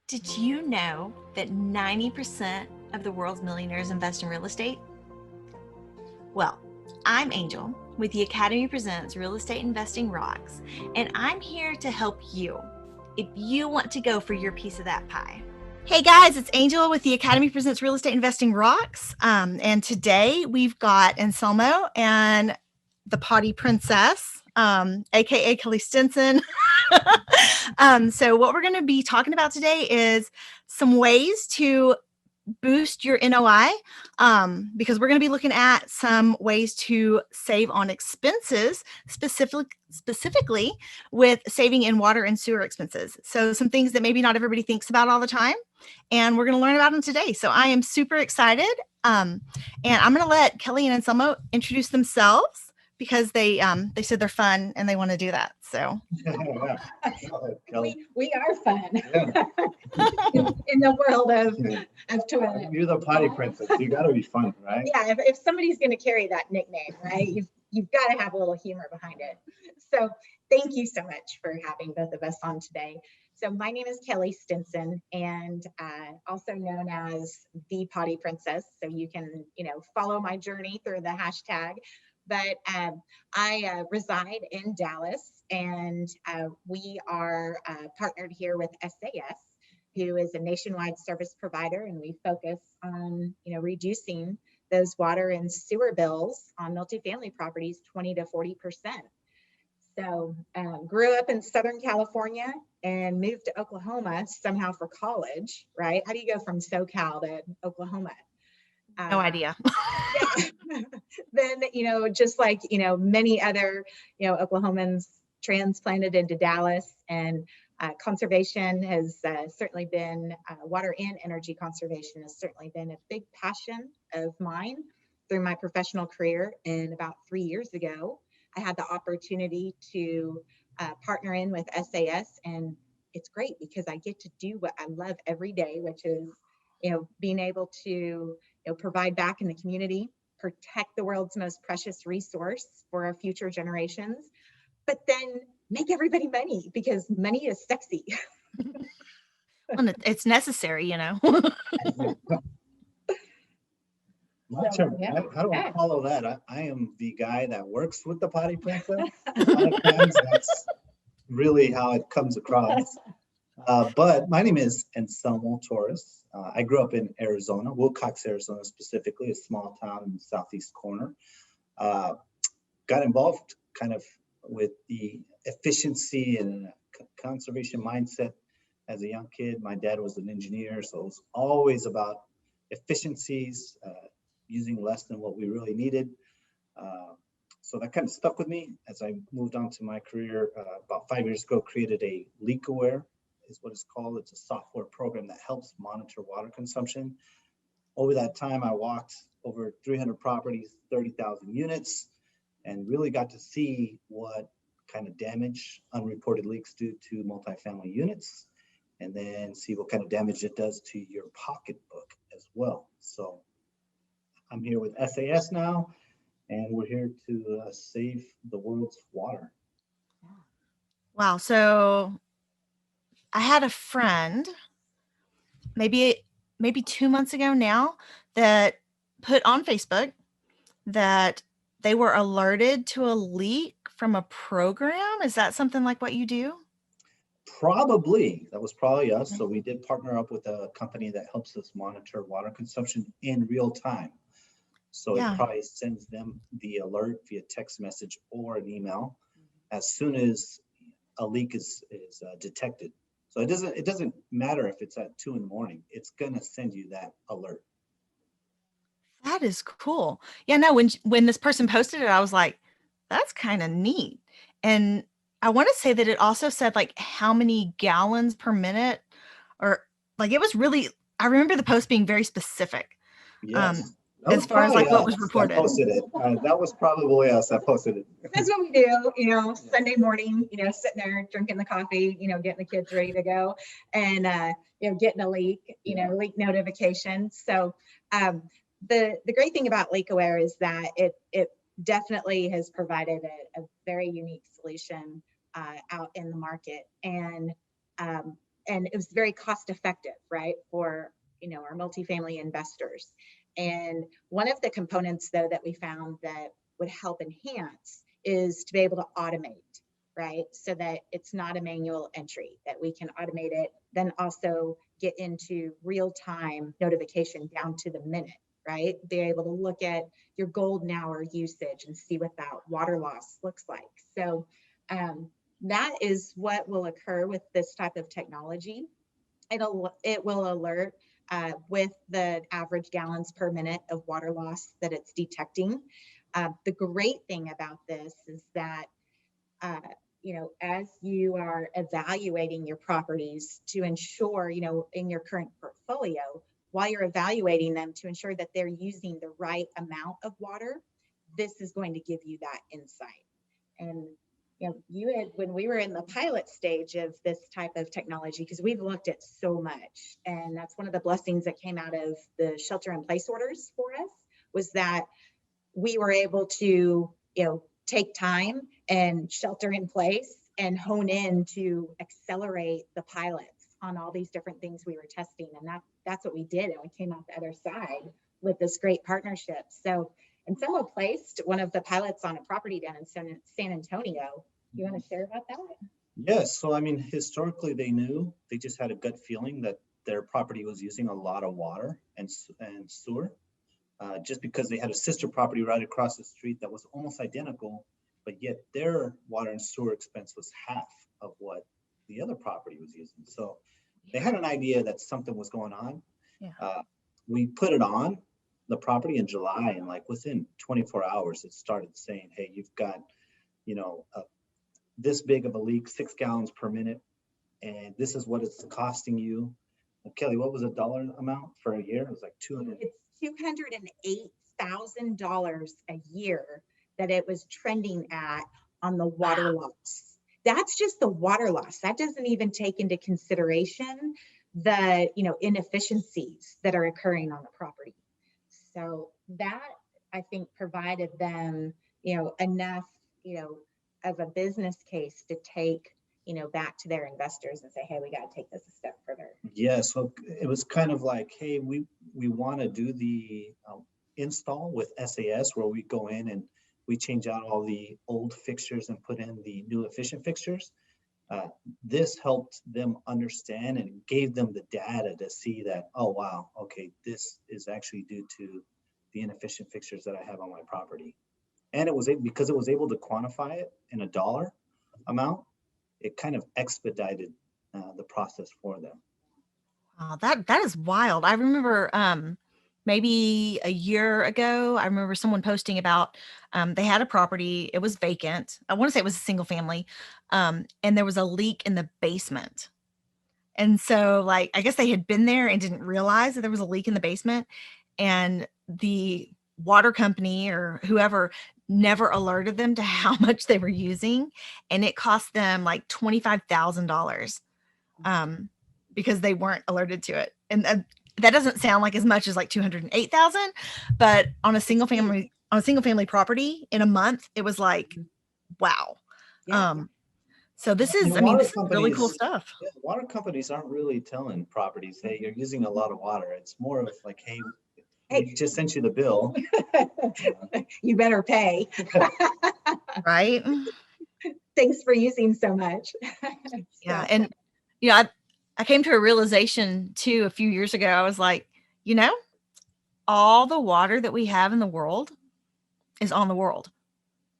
Did you know that 90% of the world's millionaires invest in real estate? Well, I'm Angel with the Academy Presents Real Estate Investing Rocks, and I'm here to help you if you want to go for your piece of that pie. Hey guys, it's Angel with the Academy Presents Real Estate Investing Rocks, and today we've got Anselmo and the Potty Princess, aka Kelly Stinson. So what we're going to be talking about today is some ways to boost your NOI, because we're going to be looking at some ways to save on expenses, specifically with saving in water and sewer expenses. So some things that maybe not everybody thinks about all the time, and we're going to learn about them today. So I am super excited, and I'm going to let Kelly and Anselmo introduce themselves because they said they're fun and they want to do that. So we are fun in the world of toilet. You're the Potty Princess. You got to be fun, right? Yeah, if somebody's going to carry that nickname, right, you've got to have a little humor behind it. So thank you so much for having both of us on today. So my name is Kelly Stinson, and also known as the Potty Princess. So you can, follow my journey through the hashtag. But I reside in Dallas, and we are partnered here with SAS, who is a nationwide service provider, and we focus on, reducing those water and sewer bills on multifamily properties 20 to 40%. So grew up in Southern California and moved to Oklahoma somehow for college, right? How do you go from SoCal to Oklahoma? No idea. Yeah. Then, just like, many other, Oklahomans transplanted into Dallas, and conservation has certainly been, water and energy conservation has certainly been a big passion of mine through my professional career. And about 3 years ago, I had the opportunity to partner in with SAS, and it's great because I get to do what I love every day, which is, being able to provide back in the community, protect the world's most precious resource for our future generations, but then make everybody money because money is sexy. Well, it's necessary, My turn. Yeah. How do I follow that? I am the guy that works with the Potty Princess. A lot of times that's really how it comes across. But my name is Anselmo Torres. I grew up in Arizona, Wilcox, Arizona specifically, a small town in the southeast corner. Got involved kind of with the efficiency and conservation mindset as a young kid. My dad was an engineer, so it was always about efficiencies, using less than what we really needed. So that kind of stuck with me as I moved on to my career. About 5 years ago, created a LeakAware, is what it's called. It's a software program that helps monitor water consumption. Over that time, I walked over 300 properties, 30,000 units, and really got to see what kind of damage unreported leaks do to multifamily units, and then see what kind of damage it does to your pocketbook as well. So I'm here with SAS now, and we're here to save the world's water. Wow. So I had a friend maybe 2 months ago now that put on Facebook that they were alerted to a leak from a program. Is that something like what you do? Probably. That was probably us. So we did partner up with a company that helps us monitor water consumption in real time. So Yeah. it probably sends them the alert via text message or an email as soon as a leak is detected. So it doesn't matter if it's at 2 a.m. It's gonna send you that alert. That is cool. Yeah, no, when this person posted it, I was like, that's kind of neat. And I want to say that it also said like how many gallons per minute, or like it was really, I remember the post being very specific. Yes. As far as like what was I reported. posted it. That was probably us. I posted it. That's what we do, Sunday morning, sitting there drinking the coffee, getting the kids ready to go, and getting a leak, leak notification. So the great thing about LeakAware is that it definitely has provided a very unique solution out in the market. And and it was very cost effective, right, for our multifamily investors. And one of the components, though, that we found that would help enhance is to be able to automate, right? So that it's not a manual entry, that we can automate it, then also get into real-time notification down to the minute, right? Be able to look at your golden hour usage and see what that water loss looks like. So that is what will occur with this type of technology. It will alert with the average gallons per minute of water loss that it's detecting. The great thing about this is that as you are evaluating your properties to ensure, in your current portfolio, while you're evaluating them to ensure that they're using the right amount of water, this is going to give you that insight. And when we were in the pilot stage of this type of technology, because we've looked at so much, and that's one of the blessings that came out of the shelter-in-place orders for us, was that we were able to, take time and shelter in place and hone in to accelerate the pilots on all these different things we were testing. And that's what we did. And we came out the other side with this great partnership. So, and someone placed one of the pilots on a property down in San Antonio. You want to share about that? Yes. So, I mean, historically, they just had a gut feeling that their property was using a lot of water and sewer. Just because they had a sister property right across the street that was almost identical, but yet their water and sewer expense was half of what the other property was using. So they had an idea that something was going on. Yeah. We put it on the property in July, and like within 24 hours, it started saying, hey, you've got, this big of a leak, 6 gallons per minute, and this is what it's costing you. Kelly, what was the dollar amount for a year? It was like $200. It's $208,000 a year that it was trending at on the water loss. That's just the water loss. That doesn't even take into consideration the inefficiencies that are occurring on the property. So that, I think, provided them enough of a business case to take back to their investors and say, hey, we got to take this a step further. Yeah, so it was kind of like, hey, we want to do the install with SAS, where we go in and we change out all the old fixtures and put in the new efficient fixtures. This helped them understand and gave them the data to see that, oh, wow, okay, this is actually due to the inefficient fixtures that I have on my property. And it was because it was able to quantify it in a dollar amount, it kind of expedited the process for them. Wow, that is wild. I remember maybe a year ago, I remember someone posting about they had a property. It was vacant. I want to say it was a single family, and there was a leak in the basement. And so, like, I guess they had been there and didn't realize that there was a leak in the basement, and the water company or whoever never alerted them to how much they were using, and it cost them like $25,000 because they weren't alerted to it. And that doesn't sound like as much as like 208,000, but on a single family property in a month, it was like, wow. Yeah. So this is, this is really cool stuff. Yeah, water companies aren't really telling properties, hey, you're using a lot of water. It's more of like, hey, we just sent you the bill. You better pay. Right. Thanks for using so much. Yeah. And, I came to a realization too, a few years ago. I was like, all the water that we have in the world is on the world.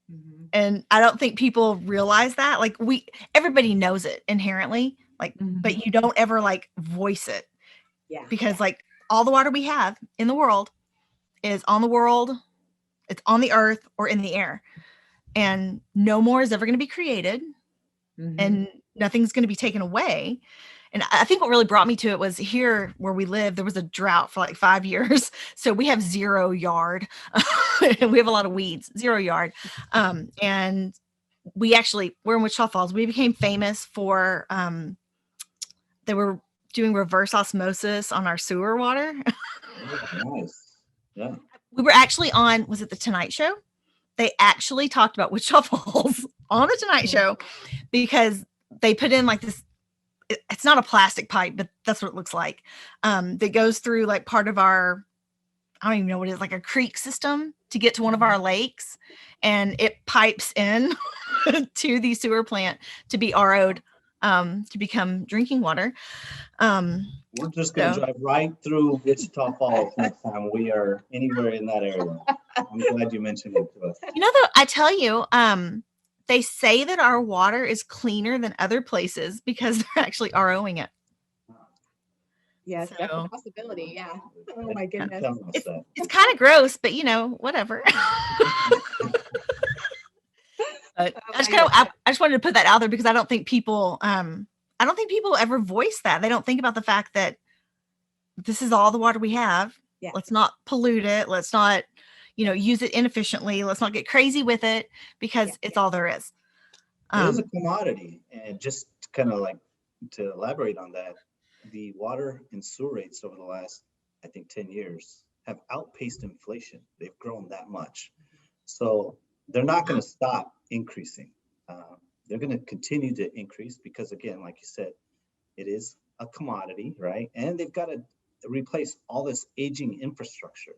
Mm-hmm. And I don't think people realize that. Like everybody knows it inherently, like, mm-hmm. but you don't ever like voice it. Yeah. Because like all the water we have in the world is on the world, it's on the earth or in the air. And no more is ever going to be created. Mm-hmm. And nothing's going to be taken away. And I think what really brought me to it was here where we live, there was a drought for like 5 years. So we have 0 yard and we have a lot of weeds, 0 yard. And we're in Wichita Falls. We became famous for, they were doing reverse osmosis on our sewer water. Nice. Yeah. We were actually on, was it The Tonight Show? They actually talked about Wichita Falls on The Tonight Show because they put in like this it's not a plastic pipe, but that's what it looks like. That goes through like part of our, I don't even know what it is, like a creek system to get to one of our lakes, and it pipes in to the sewer plant to be RO'd, to become drinking water. We're just going to So- drive right through Wichita Falls next time we are anywhere in that area. I'm glad you mentioned it to us. You know, though, I tell you, they say that our water is cleaner than other places because they're actually ROing it. Yes, that's So- a possibility. Yeah. Oh my goodness. Tell us that. It's kind of gross, but you know, whatever. But I just wanted to put that out there because I don't think people ever voice that. They don't think about the fact that this is all the water we have. Yeah. Let's not pollute it. Let's not, use it inefficiently. Let's not get crazy with it because it's all there is. It is a commodity, and just kind of like to elaborate on that, the water and sewer rates over the last, I think, 10 years have outpaced inflation. They've grown that much. So they're not going to stop increasing. They're going to continue to increase because, again, like you said, it is a commodity, right? And they've got to replace all this aging infrastructure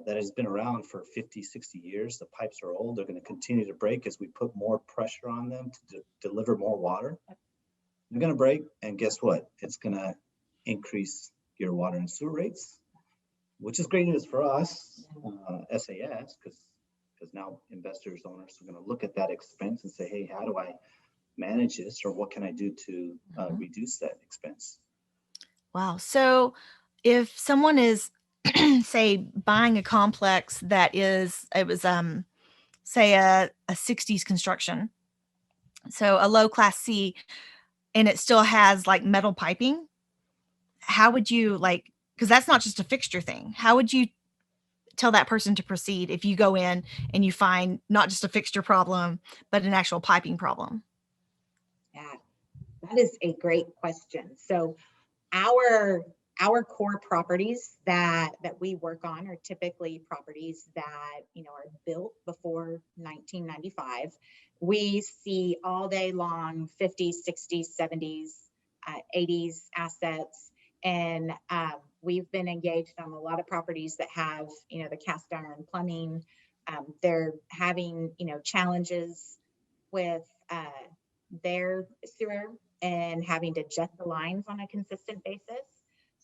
that has been around for 50, 60 years. The pipes are old. They're going to continue to break as we put more pressure on them to deliver more water. They're going to break, and guess what? It's going to increase your water and sewer rates, which is great news for us, SAS, because now investors, owners are going to look at that expense and say, hey, how do I manage this, or what can I do to reduce that expense? Wow. So if someone is, say, buying a complex that was say a 60s construction, so a low class C, and it still has like metal piping, how would you because that's not just a fixture thing, how would you tell that person to proceed if you go in and you find not just a fixture problem, but an actual piping problem? Yeah, that is a great question. So our core properties that we work on are typically properties that are built before 1995. We see all day long 50s, 60s, 70s, 80s assets, and we've been engaged on a lot of properties that have the cast iron plumbing. They're having challenges with their sewer and having to jet the lines on a consistent basis.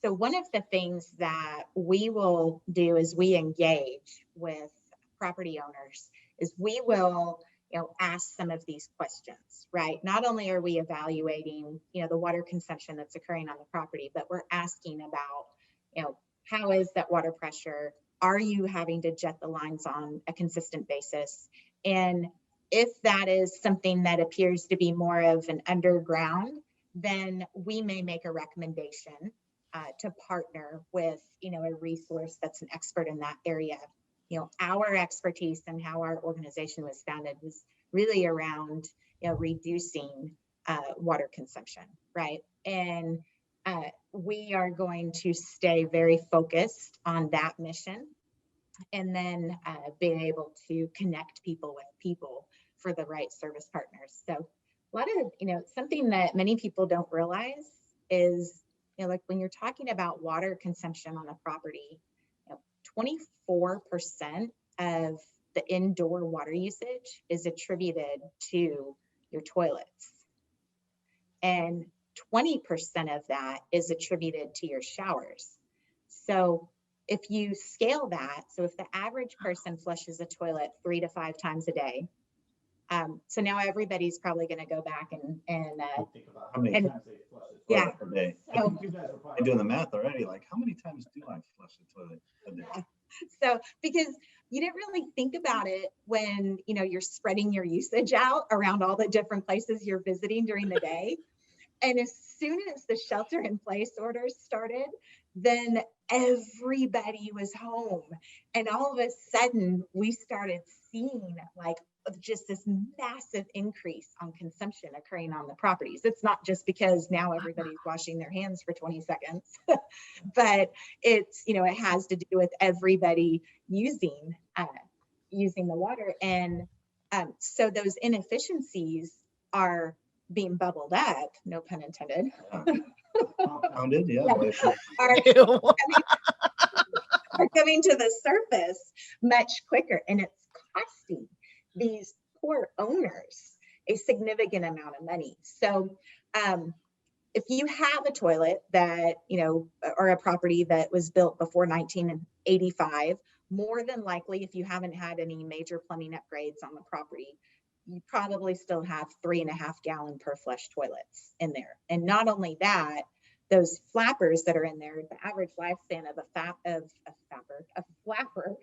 So one of the things that we will do is we engage with property owners is we will ask some of these questions, right? Not only are we evaluating the water consumption that's occurring on the property, but we're asking about how is that water pressure? Are you having to jet the lines on a consistent basis? And if that is something that appears to be more of an underground, then we may make a recommendation to partner with a resource that's an expert in that area. Our expertise and how our organization was founded was really around reducing water consumption, right? And we are going to stay very focused on that mission, and then being able to connect people with people for the right service partners. So a lot of, something that many people don't realize is, like when you're talking about water consumption on a property, 24% of the indoor water usage is attributed to your toilets. And 20% of that is attributed to your showers. So if you scale that, so if the average person flushes a toilet 3 to 5 times a day, so now everybody's probably going to go back and think about how many times they flush a toilet per day. I think you guys are probably doing the math already. Like, how many times do I flush a toilet a day? So because you didn't really think about it when you're spreading your usage out around all the different places you're visiting during the day. And as soon as the shelter in place orders started, then everybody was home. And all of a sudden we started seeing just this massive increase on consumption occurring on the properties. It's not just because now everybody's washing their hands for 20 seconds, but it's, it has to do with everybody using the water. And so those inefficiencies are being bubbled up, no pun intended, Compounded, yeah. are Ew. coming to the surface much quicker, and it's costing these poor owners a significant amount of money. So if you have a toilet that, or a property that was built before 1985, more than likely, if you haven't had any major plumbing upgrades on the property, you probably still have 3.5 gallon per flush toilets in there. And not only that, those flappers that are in there, the average lifespan of a flapper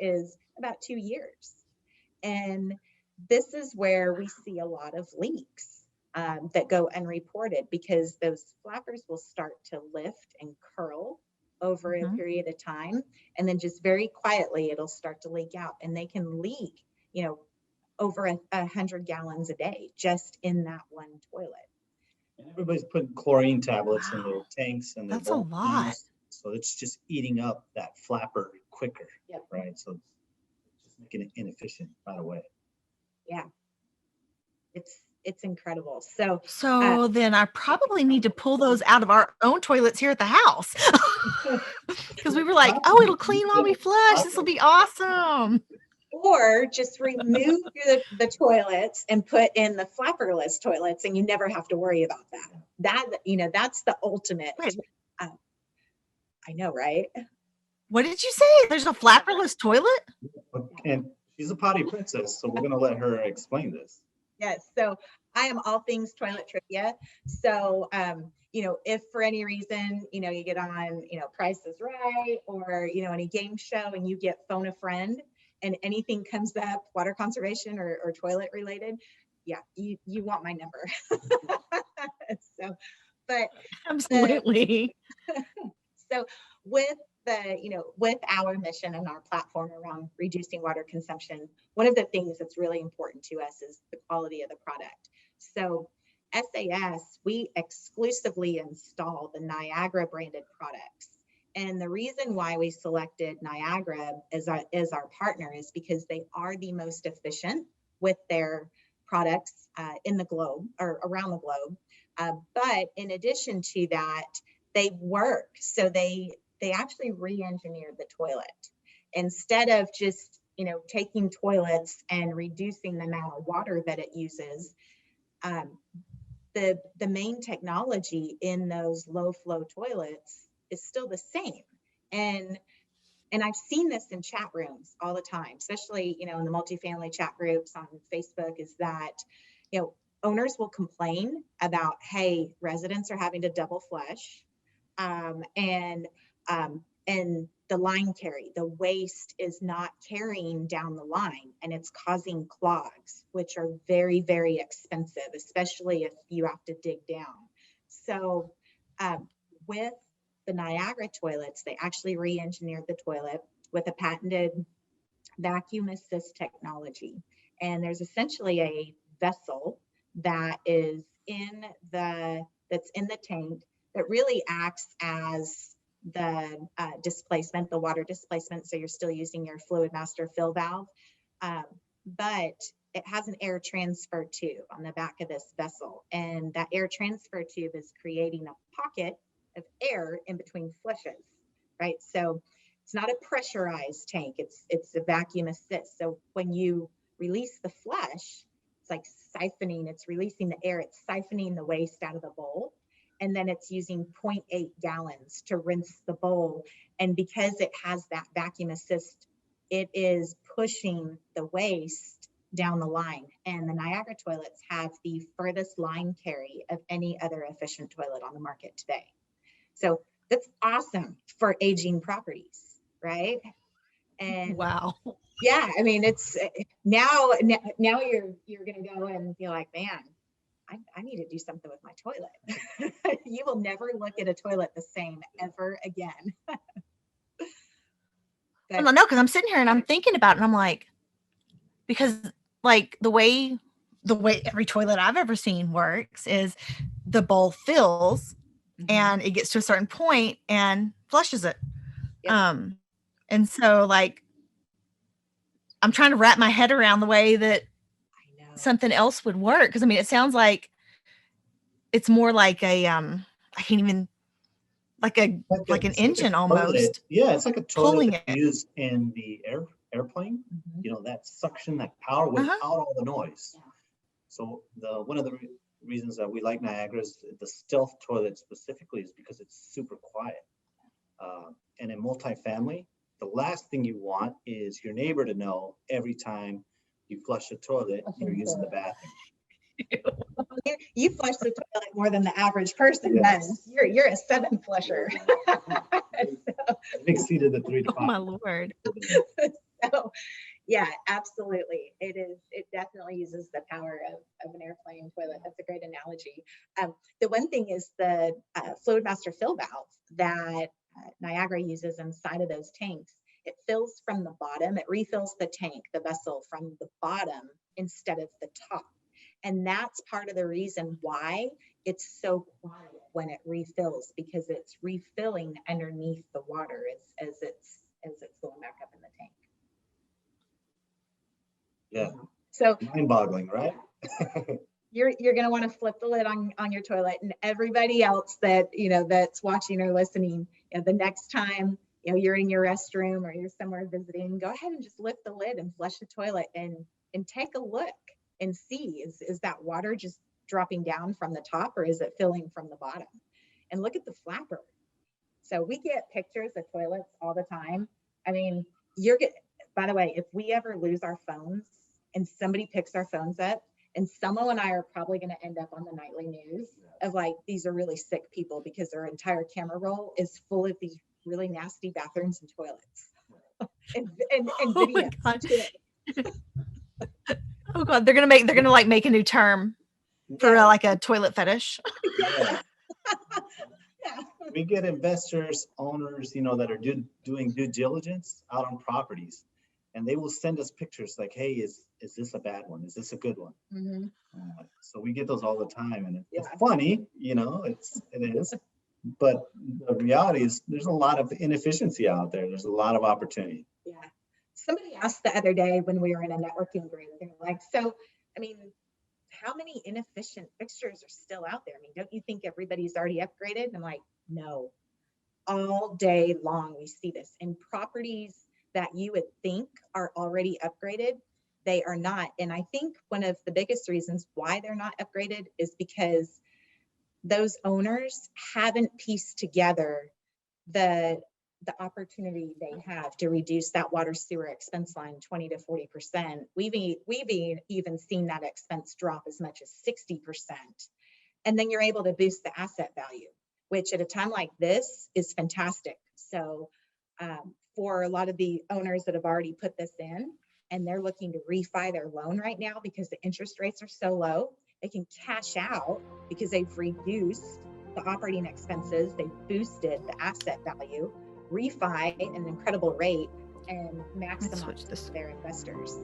is about 2 years. And this is where we see a lot of leaks that go unreported, because those flappers will start to lift and curl over a period of time, and then just very quietly it'll start to leak out, and they can leak, over 100 gallons a day just in that one toilet. And everybody's putting chlorine tablets in their tanks, and That's a lot. so it's just eating up that flapper quicker. Yep. Right. So it's just making it inefficient right away. Yeah, it's incredible. So then I probably need to pull those out of our own toilets here at the house, because we were like, oh, it'll clean while we flush. This will be awesome. Or just remove the toilets and put in the flapperless toilets, and you never have to worry about that. That's the ultimate. Wait. I know, right? What did you say? There's a flapperless toilet? And she's a potty princess, so we're going to let her explain this. Yes. So I am all things toilet trivia. So, if for any reason, you get on, Price is Right, or, any game show, and you get phone a friend and anything comes up, water conservation or toilet related, yeah, you want my number. So, but absolutely. So with with our mission and our platform around reducing water consumption, one of the things that's really important to us is the quality of the product. So SAS, we exclusively install the Niagara branded products. And the reason why we selected Niagara as our partner is because they are the most efficient with their products in the globe, or around the globe. But in addition to that, they work. So they actually re-engineered the toilet. Instead of just, taking toilets and reducing the amount of water that it uses, the main technology in those low flow toilets is still the same. And I've seen this in chat rooms all the time, especially, in the multifamily chat groups on Facebook, is that, owners will complain about, hey, residents are having to double flush. And the line carry, the waste is not carrying down the line, and it's causing clogs, which are very, very expensive, especially if you have to dig down. So with the Niagara toilets, they actually re-engineered the toilet with a patented vacuum assist technology. And there's essentially a vessel that is that's in the tank that really acts as the displacement, the water displacement. So you're still using your fluid master fill valve, but it has an air transfer tube on the back of this vessel. And that air transfer tube is creating a pocket of air in between flushes, right? So it's not a pressurized tank, it's a vacuum assist. So when you release the flush, it's like siphoning, it's releasing the air, it's siphoning the waste out of the bowl. And then it's using 0.8 gallons to rinse the bowl. And because it has that vacuum assist, it is pushing the waste down the line. And the Niagara toilets have the furthest line carry of any other efficient toilet on the market today. So that's awesome for aging properties, right? And wow. Yeah, I mean, it's now you're going to go and be like, man, I need to do something with my toilet. You will never look at a toilet the same ever again. No, because I'm sitting here and I'm thinking about it, and I'm like, because like the way every toilet I've ever seen works is the bowl fills and it gets to a certain point and flushes it. Yep. And so like I'm trying to wrap my head around the way that something else would work. Because I mean, it sounds like it's more like a I can't even like an It's like a engine toilet. almost Yeah, it's like a toilet pulling that it. you use in the airplane. Mhm. You know, that suction, that power Uh-huh. without all the noise. Yeah. So one of the reasons that we like Niagara's, the stealth toilet specifically, is because it's super quiet. And in multifamily, the last thing you want is your neighbor to know every time you flush the toilet, you're using the bathroom. You flush the toilet more than the average person Yes. does. You're a 7 flusher. I've exceeded the 3 to 5. Oh my Lord. So yeah, absolutely. It definitely uses the power of an airplane toilet. That's a great analogy. The one thing is the fluid master fill valve that Niagara uses inside of those tanks. It fills from the bottom. It refills the tank, the vessel, from the bottom instead of the top. And that's part of the reason why it's so quiet when it refills, because it's refilling underneath the water as it's going back up in the tank. Yeah. So mind-boggling, right? you're going to want to flip the lid on your toilet, and everybody else that that's watching or listening, the next time you're in your restroom or you're somewhere visiting, go ahead and just lift the lid and flush the toilet and take a look and see, is that water just dropping down from the top, or is it filling from the bottom? And look at the flapper. So we get pictures of toilets all the time. I mean, by the way, if we ever lose our phones and somebody picks our phones up, and Selmo and I are probably going to end up on the nightly news of like, these are really sick people because their entire camera roll is full of these really nasty bathrooms and toilets and Oh my videos God. too. Oh God, they're gonna like make a new term for Yes. like a toilet fetish. Yeah. Yeah. We get investors, owners, that are doing due diligence out on properties, and they will send us pictures like, hey, is this a bad one? Is this a good one? Mhm. So we get those all the time, and it's Yeah. funny, it is. But the reality is there's a lot of inefficiency out there. There's a lot of opportunity. Yeah. Somebody asked the other day when we were in a networking group, they're like, so, I mean, how many inefficient fixtures are still out there? I mean, don't you think everybody's already upgraded? And I'm like, no. All day long, we see this in properties that you would think are already upgraded. They are not. And I think one of the biggest reasons why they're not upgraded is because those owners haven't pieced together the opportunity they have to reduce that water sewer expense line 20 to 40%. We've even seen that expense drop as much as 60%. And then you're able to boost the asset value, which at a time like this is fantastic. So for a lot of the owners that have already put this in and they're looking to refi their loan right now because the interest rates are so low, they can cash out because they've reduced the operating expenses, they've boosted the asset value, refi at an incredible rate, and maximize their investors.